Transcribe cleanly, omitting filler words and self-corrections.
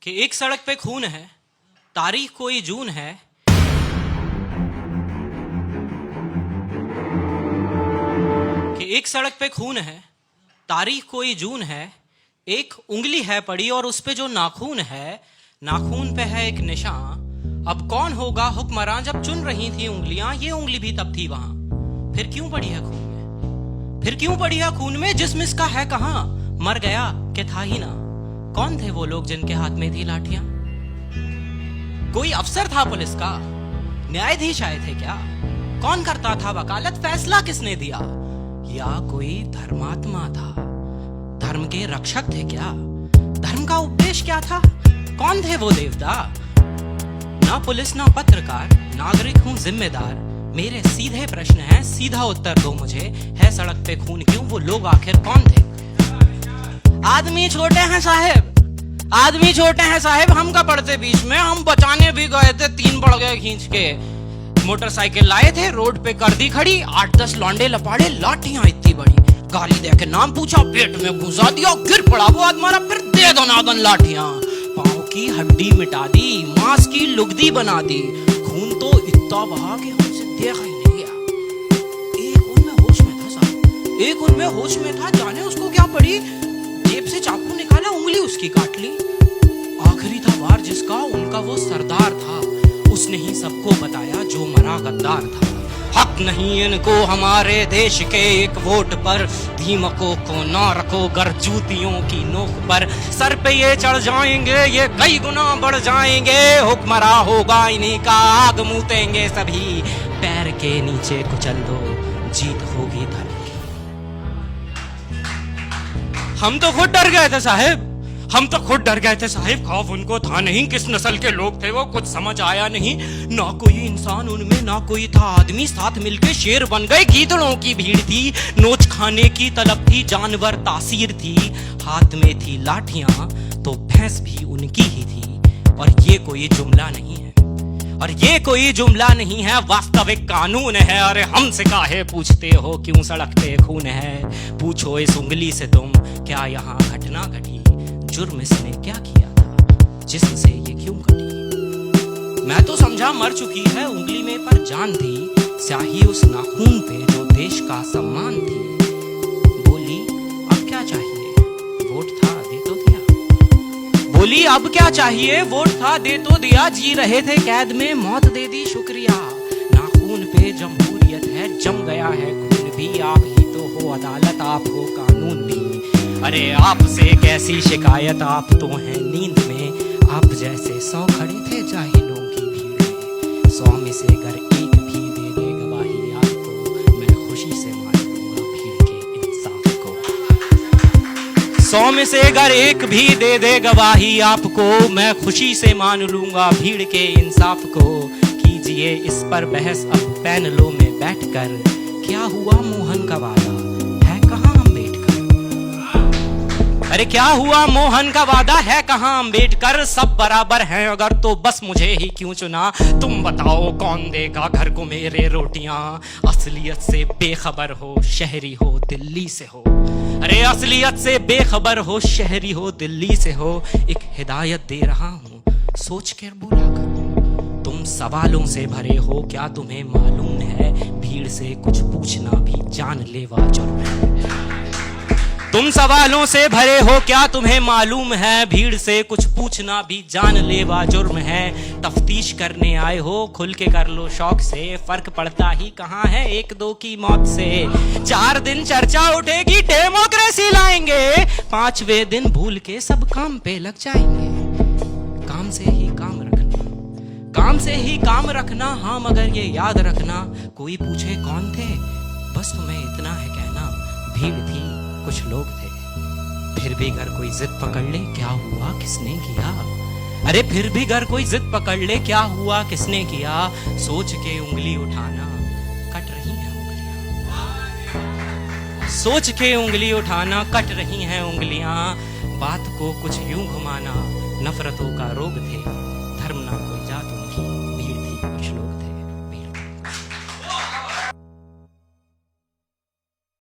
कि एक सड़क पे खून है, तारीख कोई जून है। कि एक सड़क पे खून है, तारीख कोई जून है। एक उंगली है पड़ी और उस पे जो नाखून है, नाखून पे है एक निशान। अब कौन होगा हुक्मरान जब चुन रही थी उंगलियां, ये उंगली भी तब थी वहां। फिर क्यों पड़ी है खून में, फिर क्यों पड़ी है खून में? जिस्म इसका है कहां, मर गया कि था ही ना। कौन थे वो लोग जिनके हाथ में थी लाठियां? कोई अफसर था पुलिस का, न्यायाधीश आए थे क्या? कौन करता था वकालत, फैसला किसने दिया? या कोई धर्मात्मा था, धर्म के रक्षक थे क्या? धर्म का उपदेश क्या था? कौन थे वो देवता? ना पुलिस ना पत्रकार, नागरिक हूं जिम्मेदार। मेरे सीधे प्रश्न हैं, सीधा उत्तर दो मुझे। है सड़क पे खून क्यों? वो लोग आखिर कौन थे? आदमी छोटे हैं साहेब, आदमी छोटे हैं साहेब। हम का पड़ते बीच में, हम बचाने भी गए थे, 3 पड़ गए खींच के। मोटरसाइकिल लाए थे, रोड पे कर दी खड़ी, 8-10 लौंडे लपाड़े, लाठियां इतनी बड़ी। गाली दे के नाम पूछा, पेट में घुसा दिया, गिर पड़ा वो आदमी, मारा, फिर दे दो नादन लाठियां। पांव की हड्डी मिटा दी, मांस की लुगदी बना दी। खून तो इतना बहा कि हमसे देखा ही नहीं गया। एक उनमें होश में था साहब, एक उनमें होश में था, जाने उसको क्या पड़ी। जेब से चाकू निकाला, उंगली उसकी काट ली। आखिरी था वार जिसका, उनका वो सरदार था। उसने ही सबको बताया जो मरा गद्दार था। हक नहीं इनको हमारे देश के एक वोट पर, धीमकों को ना रखो गर जूतियों की नोक पर। सर पे ये चढ़ जाएंगे, ये कई गुना बढ़ जाएंगे। हुक्मरा होगा इन्हीं का, आग मूतेंगे सभी। पैर के नीचे कुचल दो, जीत होगी धर्म की। हम तो खुद डर गए थे साहेब, हम तो खुद डर गए थे साहिब। खौफ उनको था नहीं, किस नस्ल के लोग थे वो कुछ समझ आया नहीं। ना कोई इंसान उनमें, ना कोई था आदमी। साथ मिलके शेर बन गए, गीदड़ों की भीड़ थी। नोच खाने की तलब थी, जानवर तासीर थी। हाथ में थी लाठियां तो भैंस भी उनकी ही थी। और ये कोई जुमला नहीं है, और ये कोई जुमला नहीं है, वास्तविक कानून है। अरे हमसे काहे पूछते हो क्यों सड़क पे खून है? पूछो इस उंगली से तुम, क्या यहाँ घटना घटी? जुर्म इसने क्या किया था, जिससे ये क्यों कटी? मैं तो समझा मर चुकी है, उंगली में पर जान थी। स्याही उस नाखून पे जो देश का सम्मान थी। बोली अब क्या चाहिए, वोट था दे तो दिया। बोली अब क्या चाहिए, वोट था दे तो दिया। जी रहे थे कैद में, मौत दे दी शुक्रिया। नाखून पे जमहूरियत है, जम गया है खून भी। आप ही तो हो अदालत, आप हो कानून भी। अरे आपसे कैसी शिकायत, आप तो हैं नींद में। आप जैसे 100 खड़े थे जाहिलों की भीड़ में। 100 में से अगर एक भी दे दे गवाही आपको, मैं खुशी से मान लूंगा भीड़ के इंसाफ को। 100 में से अगर एक भी दे दे गवाही आपको, मैं खुशी से मान लूंगा भीड़ के इंसाफ को। कीजिए इस पर बहस अब पैनलों में बैठकर। क्या हुआ मोहन का वादा, है कहाँ अम्बेडकर? अरे क्या हुआ मोहन का वादा, है कहाँ अम्बेडकर? सब बराबर हैं अगर तो बस मुझे ही क्यों चुना? तुम बताओ कौन देगा घर को मेरे रोटियां? असलियत से बेखबर हो, शहरी हो दिल्ली से हो। अरे असलियत से बेखबर हो, शहरी हो दिल्ली से हो। एक हिदायत दे रहा हूँ, सोच कर बोला करो। तुम सवालों से भरे हो, क्या तुम्हें मालूम है भीड़ से कुछ पूछना भी जानलेवा जुर्म है? तुम सवालों से भरे हो, क्या तुम्हें मालूम है भीड़ से कुछ पूछना भी जानलेवा जुर्म है? तफ्तीश करने आए हो, खुल के कर लो शौक से। फर्क पड़ता ही कहाँ है 1-2 की मौत से। 4 दिन चर्चा उठेगी, डेमोक्रेसी लाएंगे। 5वें दिन भूल के सब काम पे लग जाएंगे। काम से ही काम रखना, काम से ही काम रखना। हाँ मगर ये याद रखना, कोई पूछे कौन थे, बस तुम्हें इतना है कहना, भीड़ थी कुछ लोग थे। फिर भी अगर कोई जिद पकड़ ले, क्या हुआ किसने किया? अरे फिर भी अगर कोई जिद पकड़ ले, क्या हुआ किसने किया? सोच के उंगली उठाना, कट रही हैं उंगलियां। सोच के उंगली उठाना, कट रही हैं उंगलियां। बात को कुछ यूं घुमाना, नफरतों का रोग थे, धर्म ना